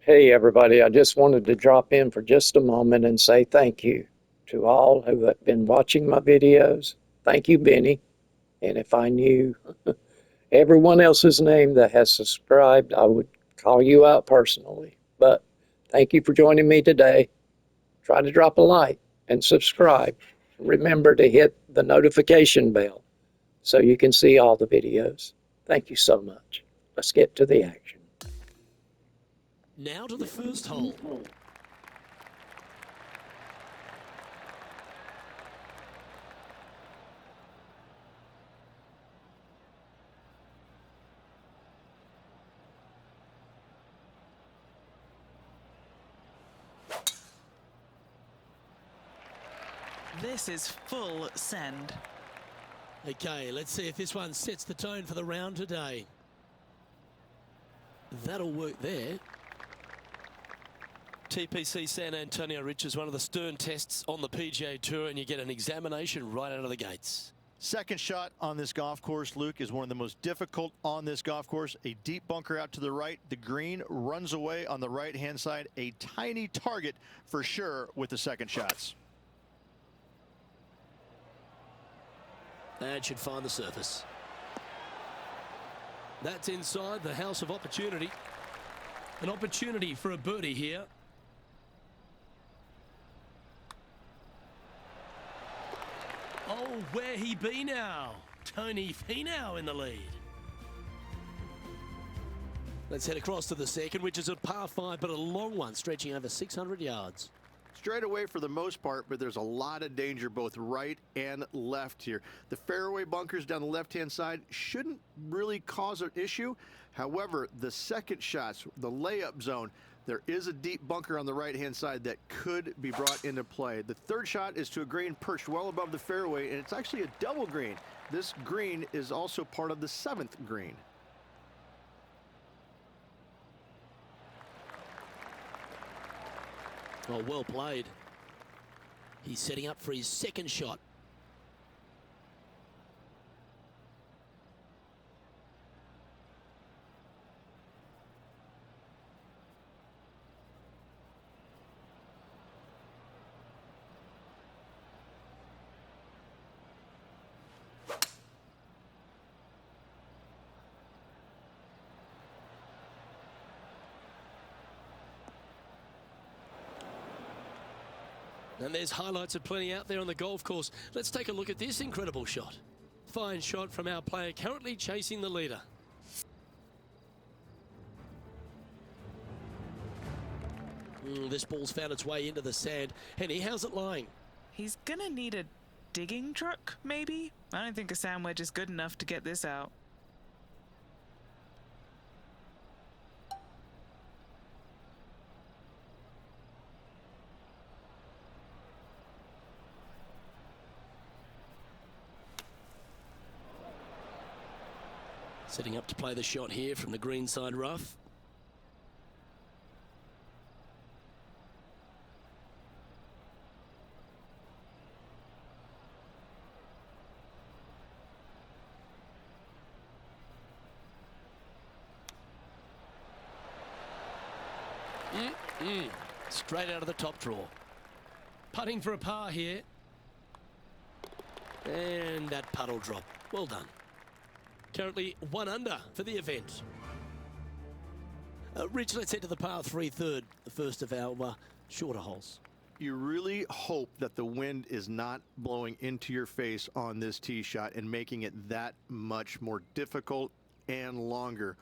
Hey, everybody. I just wanted to drop in for just a moment and say thank you to all who have been watching my videos. Thank you, Benny. And if I knew everyone else's name that has subscribed, I would call you out personally. But thank you for joining me today. Try to drop a like and subscribe. Remember to hit the notification bell so you can see all the videos. Thank you so much. Let's get to the action. Now to the first hole. This is full send. Okay, let's see if this one sets the tone for the round today. That'll work there. TPC San Antonio, Rich, is one of the stern tests on the PGA Tour, and you get an examination right out of the gates. Second shot on this golf course, Luke, is one of the most difficult on this golf course. A deep bunker out to the right. The green runs away on the right-hand side. A tiny target for sure with the second shots. That should find the surface. That's inside the house of opportunity. An opportunity for a birdie here. Oh, where he be now? Tony Finau in the lead. Let's head across to the second, which is a par 5, but a long one, stretching over 600 yards. Straight away for the most part, but there's a lot of danger both right and left here. The fairway bunkers down the left-hand side shouldn't really cause an issue. However, the second shots, the layup zone, there is a deep bunker on the right-hand side that could be brought into play. The third shot is to a green perched well above the fairway, and it's actually a double green. This green is also part of the 7th green. Oh, well played. He's setting up for his second shot. And there's highlights of plenty out there on the golf course. Let's take a look at this incredible shot. Fine shot from our player currently chasing the leader. This ball's found its way into the sand. Henny, how's it lying? He's gonna need a digging truck, maybe? I don't think a sand wedge is good enough to get this out. Setting up to play the shot here from the greenside rough. Straight out of the top draw. Putting for a par here. And that puddle drop. Well done. Currently 1 under for the event. Rich, let's head to the par 3 third, the first of our shorter holes. You really hope that the wind is not blowing into your face on this tee shot and making it that much more difficult and longer.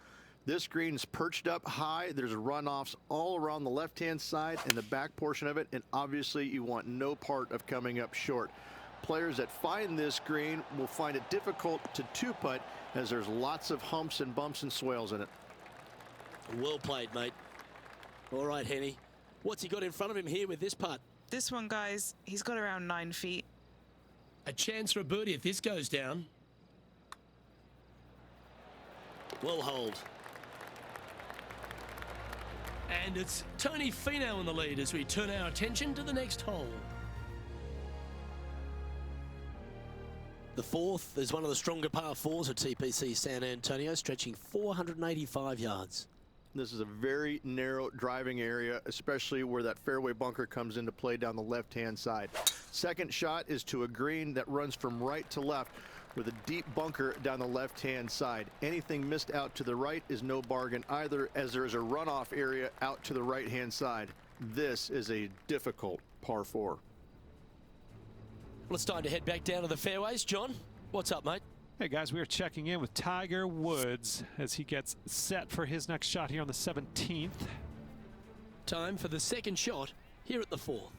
This green's perched up high. There's runoffs all around the left-hand side and the back portion of it, and obviously you want no part of coming up short. Players that find this green will find it difficult to two-putt as there's lots of humps and bumps and swales in it. Well played, mate. All right, Henny. What's he got in front of him here with this putt? This one, guys, he's got around 9 feet. A chance for a birdie if this goes down. Well hold. And it's Tony Finau in the lead as we turn our attention to the next hole. The fourth is one of the stronger par 4s at TPC San Antonio, stretching 485 yards. This is a very narrow driving area, especially where that fairway bunker comes into play down the left-hand side. Second shot is to a green that runs from right to left with a deep bunker down the left-hand side. Anything missed out to the right is no bargain either, as there is a runoff area out to the right-hand side. This is a difficult par 4. Well, it's time to head back down to the fairways. John, what's up, mate? Hey guys, we are checking in with Tiger Woods as he gets set for his next shot here on the 17th. Time for the second shot here at the 4th.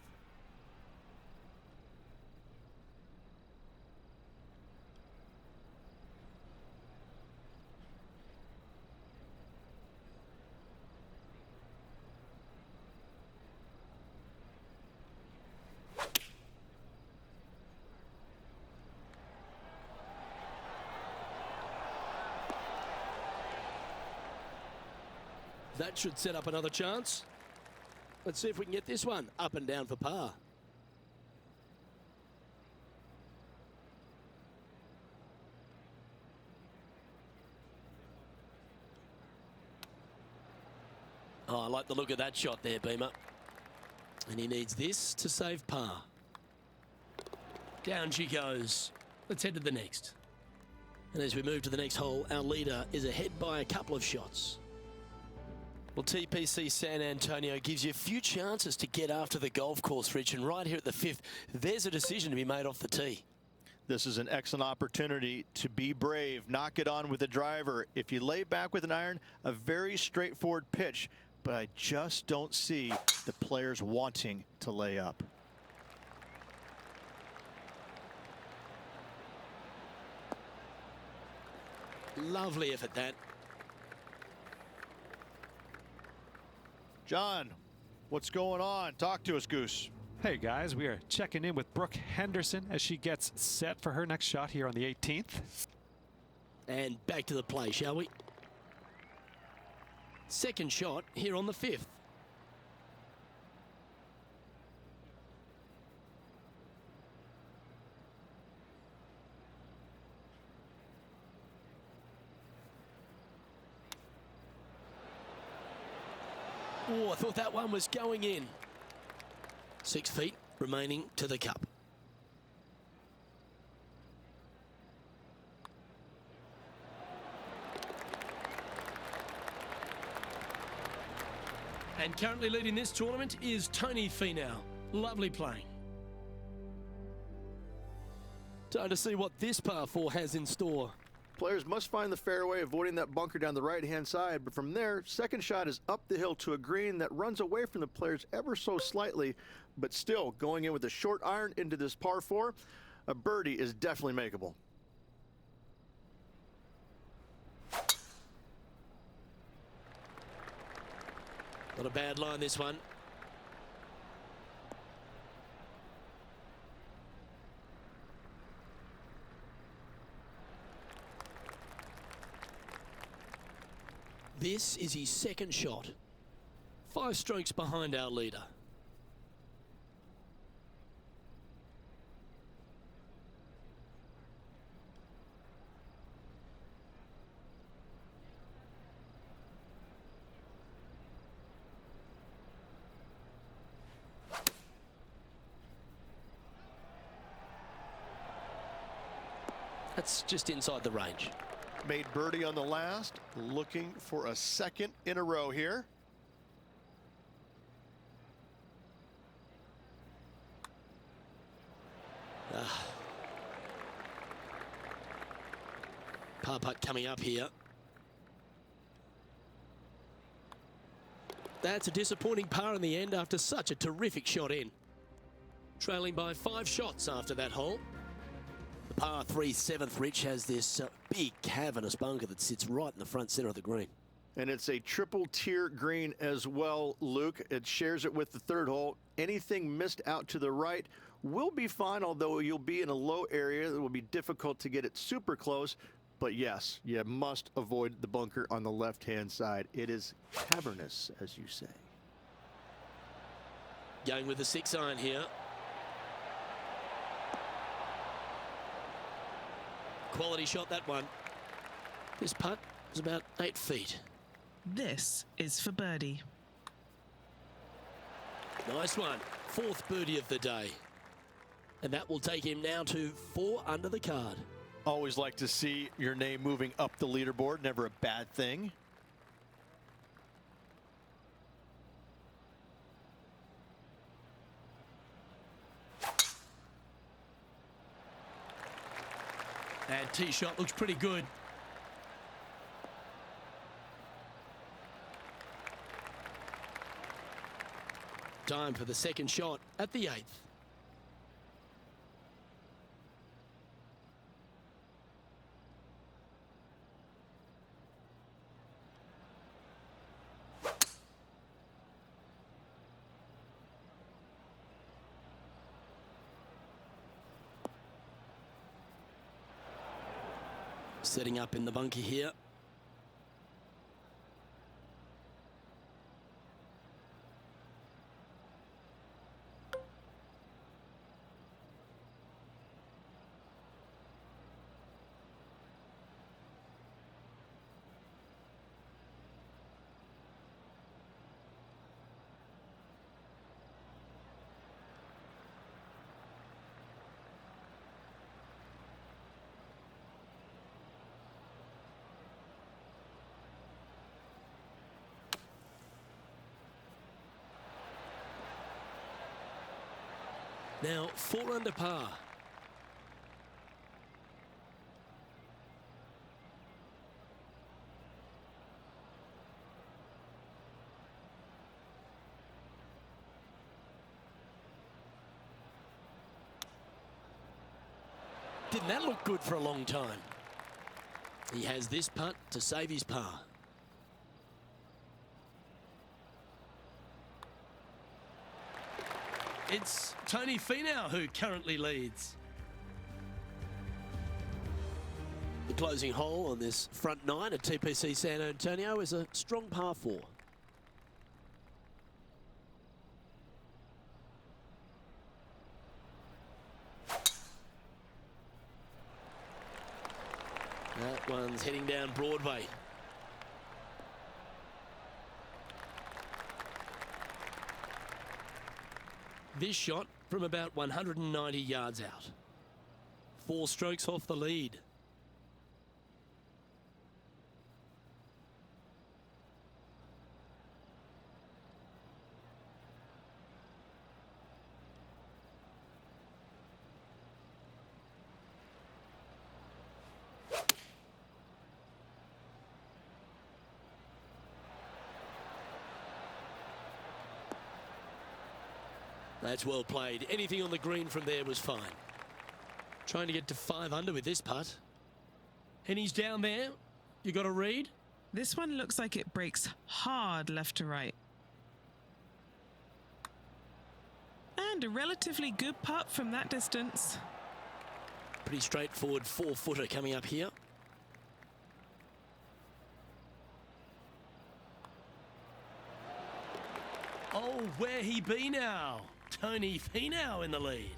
That should set up another chance. Let's see if we can get this one up and down for par. Oh, I like the look of that shot there, Beamer. And he needs this to save par. Down she goes. Let's head to the next. And as we move to the next hole, our leader is ahead by a couple of shots. Well, TPC San Antonio gives you a few chances to get after the golf course, Rich, and right here at the 5th, there's a decision to be made off the tee. This is an excellent opportunity to be brave, knock it on with a driver. If you lay back with an iron, a very straightforward pitch, but I just don't see the players wanting to lay up. Lovely effort, that. John, what's going on? Talk to us, Goose. Hey guys, we are checking in with Brooke Henderson as she gets set for her next shot here on the 18th. And back to the play, shall we? Second shot here on the 5th. Oh, I thought that one was going in. 6 feet remaining to the cup. And currently leading this tournament is Tony Finau. Lovely playing. Time to see what this par 4 has in store. Players must find the fairway, avoiding that bunker down the right-hand side. But from there, second shot is up the hill to a green that runs away from the players ever so slightly, but still going in with a short iron into this par 4. A birdie is definitely makeable. Not a bad line, this one. This is his second shot. 5 strokes behind our leader. That's just inside the range. Made birdie on the last, looking for a second in a row here. Par putt coming up here. That's a disappointing par in the end after such a terrific shot in. Trailing by 5 shots after that hole. The par 3 7th, Rich, has this big cavernous bunker that sits right in the front center of the green. And it's a triple tier green as well, Luke. It shares it with the 3rd hole. Anything missed out to the right will be fine, although you'll be in a low area that will be difficult to get it super close. But yes, you must avoid the bunker on the left-hand side. It is cavernous, as you say. Going with the 6 iron here. Quality shot, that one. This putt is about 8 feet. This is for birdie. Nice one. 4th birdie of the day. And that will take him now to 4 under the card. Always like to see your name moving up the leaderboard. Never a bad thing. And tee shot looks pretty good. Time for the second shot at the 8th. Setting up in the bunker here. Now 4 under par. Didn't that look good for a long time? He has this putt to save his par. It's Tony Finau who currently leads. The closing hole on this front 9 at TPC San Antonio is a strong par 4. That one's heading down Broadway. This shot from about 190 yards out. 4 strokes off the lead. That's well played. Anything on the green from there was fine. Trying to get to 5 under with this putt. And he's down there. You got a read? This one looks like it breaks hard left to right. And a relatively good putt from that distance. Pretty straightforward 4-footer coming up here. Oh, where he be now? Tony Finau in the lead.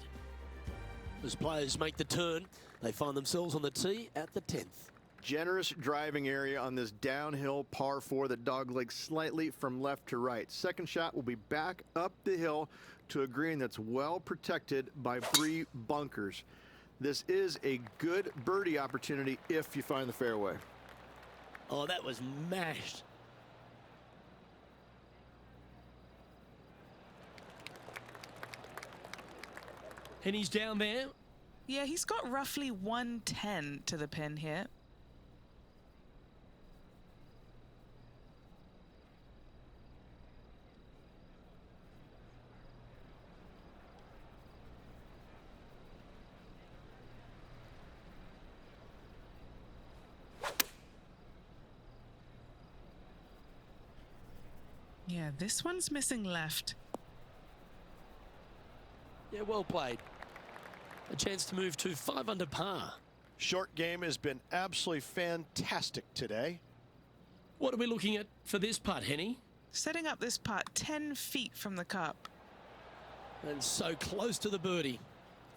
As players make the turn, they find themselves on the tee at the 10th. Generous driving area on this downhill par 4 that doglegs slightly from left to right. Second shot will be back up the hill to a green that's well protected by 3 bunkers. This is a good birdie opportunity if you find the fairway. Oh, that was mashed. And he's down there. Yeah, he's got roughly 110 to the pin here. Yeah, this one's missing left. Yeah, well played. A chance to move to 5 under par. Short game has been absolutely fantastic today. What are we looking at for this putt, Henny? Setting up this putt 10 feet from the cup. And so close to the birdie.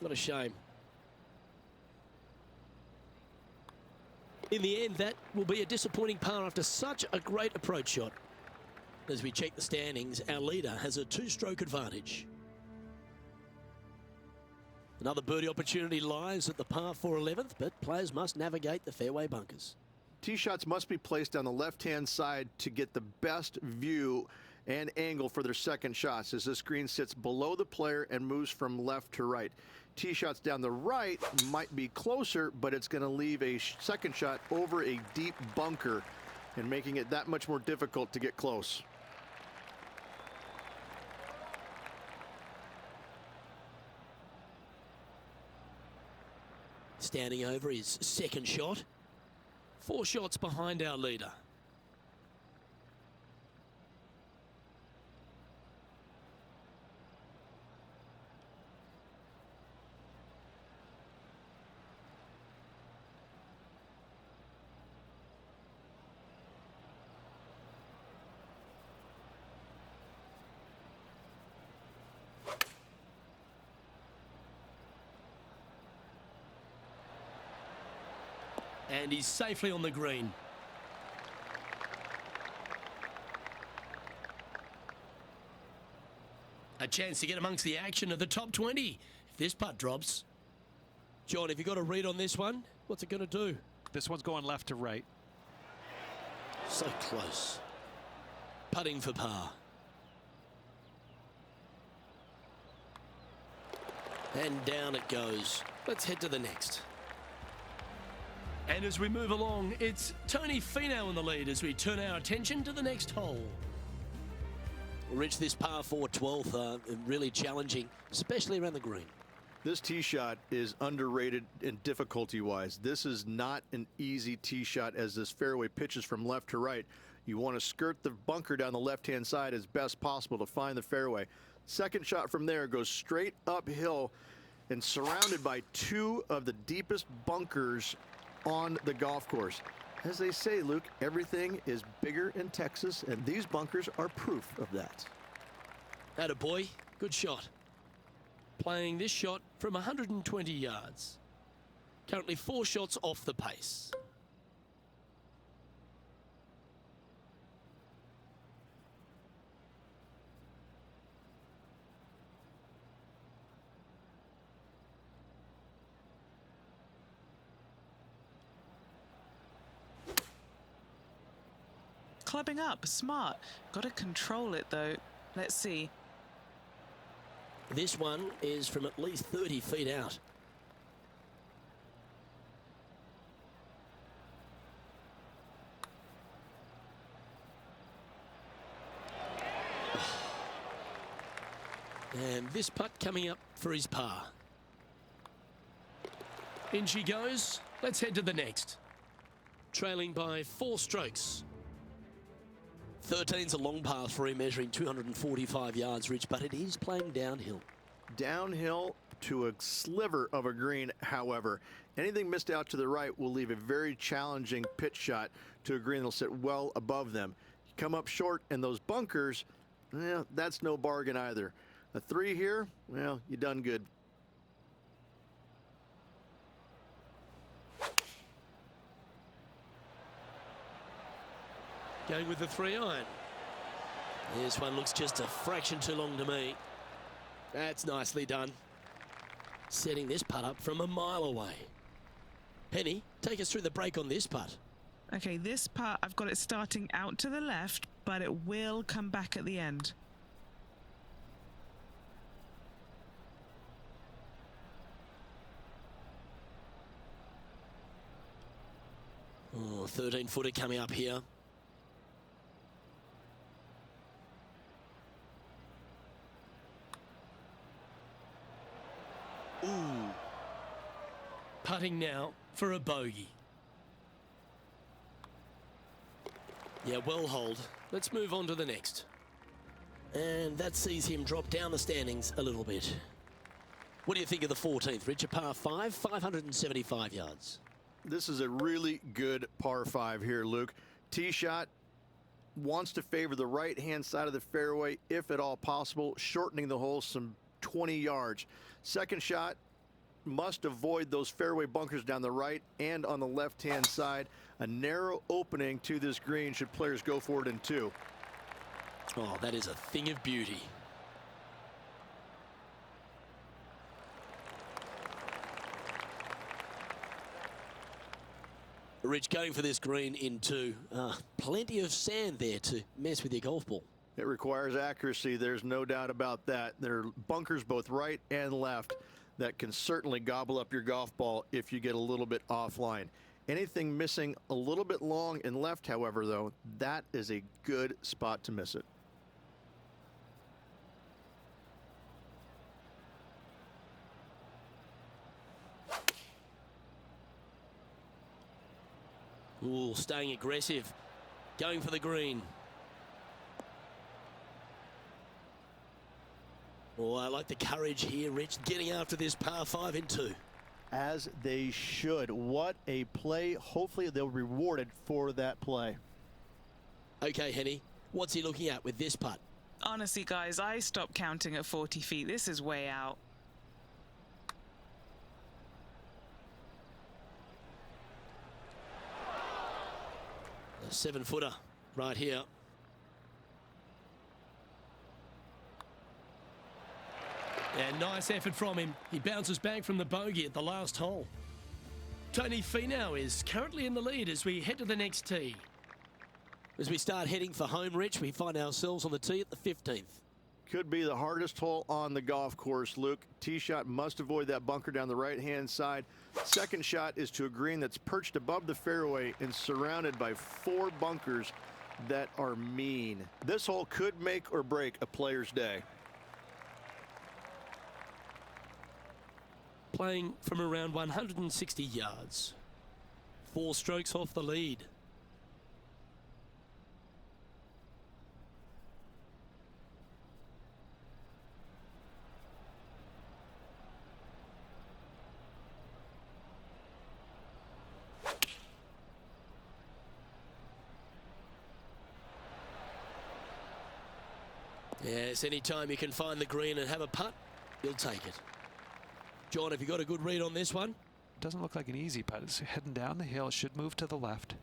What a shame. In the end, that will be a disappointing par after such a great approach shot. As we check the standings, our leader has a 2-stroke advantage. Another birdie opportunity lies at the par 4 11th, but players must navigate the fairway bunkers. Tee shots must be placed on the left-hand side to get the best view and angle for their second shots, as this green sits below the player and moves from left to right. Tee shots down the right might be closer, but it's going to leave a second shot over a deep bunker and making it that much more difficult to get close. Standing over his second shot. 4 shots behind our leader. And he's safely on the green. A chance to get amongst the action of the top 20 if this putt drops. John, have you got a read on this one? What's it going to do? This one's going left to right. So close. Putting for par. And down it goes. Let's head to the next. And as we move along, it's Tony Finau in the lead as we turn our attention to the next hole. We'll reach this par 4 12th, really challenging, especially around the green. This tee shot is underrated in difficulty-wise. This is not an easy tee shot as this fairway pitches from left to right. You want to skirt the bunker down the left-hand side as best possible to find the fairway. Second shot from there goes straight uphill and surrounded by 2 of the deepest bunkers on the golf course. As they say, Luke, everything is bigger in Texas, and these bunkers are proof of that. Attaboy, good shot. Playing this shot from 120 yards. Currently 4 shots off the pace. Clubbing up, smart. Got to control it though. Let's see. This one is from at least 30 feet out. And this putt coming up for his par. In she goes. Let's head to the next. Trailing by 4 strokes. 13's a long path for him, measuring 245 yards, Rich, but it is playing downhill. Downhill to a sliver of a green, however. Anything missed out to the right will leave a very challenging pitch shot to a green that'll sit well above them. You come up short in those bunkers, that's no bargain either. A 3 here, well, you done good. Going with the 3-iron. This one looks just a fraction too long to me. That's nicely done. Setting this putt up from a mile away. Penny, take us through the break on this putt. Okay, this putt, I've got it starting out to the left, but it will come back at the end. Oh, 13-footer coming up here. Ooh. Putting now for a bogey. Yeah, well hold. Let's move on to the next. And that sees him drop down the standings a little bit. What do you think of the 14th, Richard? Par 5, 575 yards. This is a really good par 5 here, Luke. Tee shot wants to favor the right-hand side of the fairway, if at all possible, shortening the hole some 20 yards. Second shot, must avoid those fairway bunkers down the right and on the left-hand side. A narrow opening to this green should players go for it in 2. Oh, that is a thing of beauty. Rich going for this green in 2. Plenty of sand there to mess with your golf ball. It requires accuracy. There's no doubt about that. There are bunkers both right and left that can certainly gobble up your golf ball if you get a little bit offline. Anything missing a little bit long and left, however, though, that is a good spot to miss it. Ooh, staying aggressive. Going for the green. Oh, I like the courage here, Rich, getting after this par 5 in 2. As they should. What a play. Hopefully they'll be rewarded for that play. Okay, Henny, what's he looking at with this putt? Honestly, guys, I stopped counting at 40 feet. This is way out. A 7-footer right here. And nice effort from him. He bounces back from the bogey at the last hole. Tony Finau is currently in the lead as we head to the next tee. As we start heading for home, Rich, we find ourselves on the tee at the 15th. Could be the hardest hole on the golf course, Luke. Tee shot must avoid that bunker down the right-hand side. Second shot is to a green that's perched above the fairway and surrounded by 4 bunkers that are mean. This hole could make or break a player's day. Playing from around 160 yards. 4 strokes off the lead. Yes, anytime you can find the green and have a putt, you'll take it. John, have you got a good read on this one? Doesn't look like an easy putt. It's heading down the hill. Should move to the left.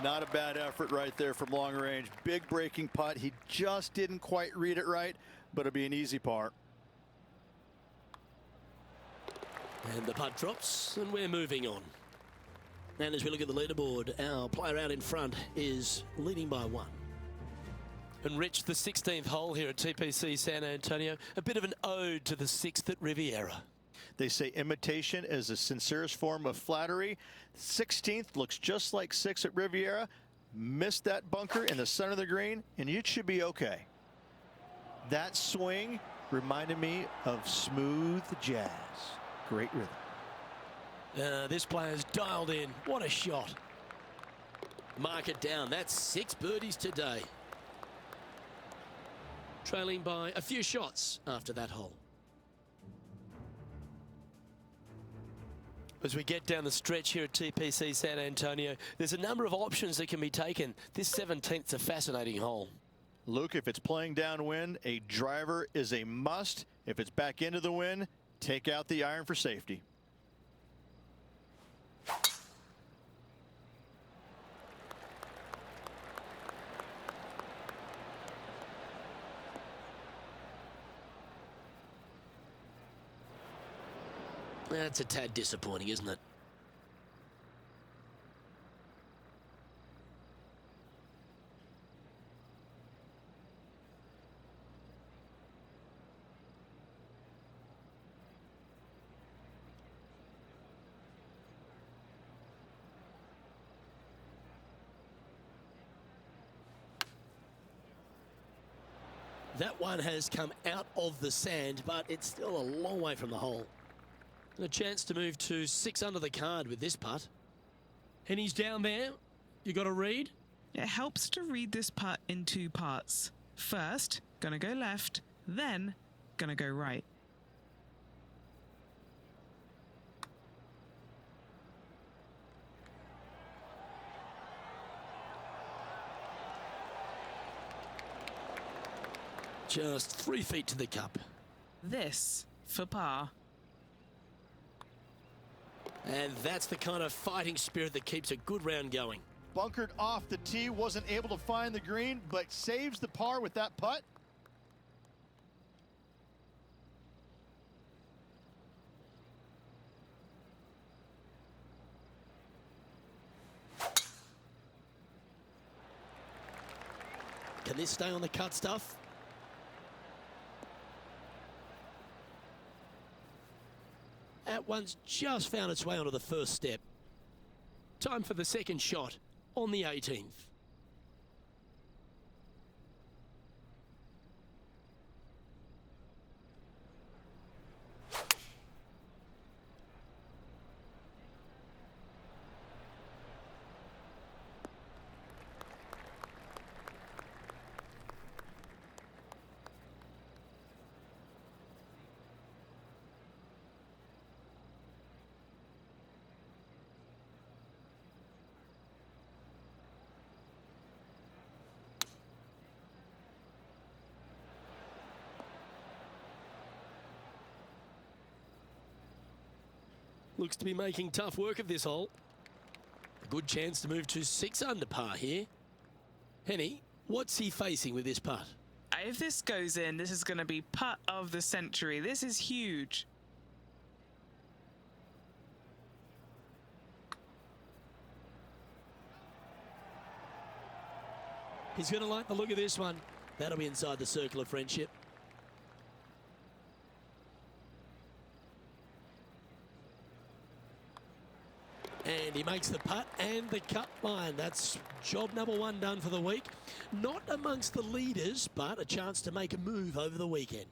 Not a bad effort right there from long range. Big breaking putt. He just didn't quite read it right, but it'll be an easy par. And the putt drops, and we're moving on. And as we look at the leaderboard, our player out in front is leading by 1. And Rich, the 16th hole here at TPC San Antonio, a bit of an ode to the 6th at Riviera. They say imitation is the sincerest form of flattery. 16th looks just like 6 at Riviera. Missed that bunker in the center of the green, and you should be okay. That swing reminded me of smooth jazz. Great rhythm. This player's dialed in. What a shot. Mark it down. That's 6 birdies today. Trailing by a few shots after that hole. As we get down the stretch here at TPC San Antonio, there's a number of options that can be taken. This 17th's a fascinating hole. Luke, if it's playing downwind, a driver is a must. If it's back into the wind, take out the iron for safety. That's a tad disappointing, isn't it? That one has come out of the sand, but it's still a long way from the hole. And a chance to move to 6 under the card with this putt. And he's down there. You got a read? It helps to read this putt in 2 parts. First, gonna go left, then gonna go right. Just 3 feet to the cup. This for par. And that's the kind of fighting spirit that keeps a good round going. Bunkered off the tee, wasn't able to find the green, but saves the par with that putt. Can this stay on the cut stuff? That one's just found its way onto the first step. Time for the second shot on the 18th. Looks to be making tough work of this hole. A good chance to move to 6 under par here. Henny, what's he facing with this putt? If this goes in, this is going to be putt of the century. This is huge. He's going to like the look of this one. That'll be inside the circle of friendship. And he makes the putt and the cut line. That's job number 1 done for the week. Not amongst the leaders, but a chance to make a move over the weekend.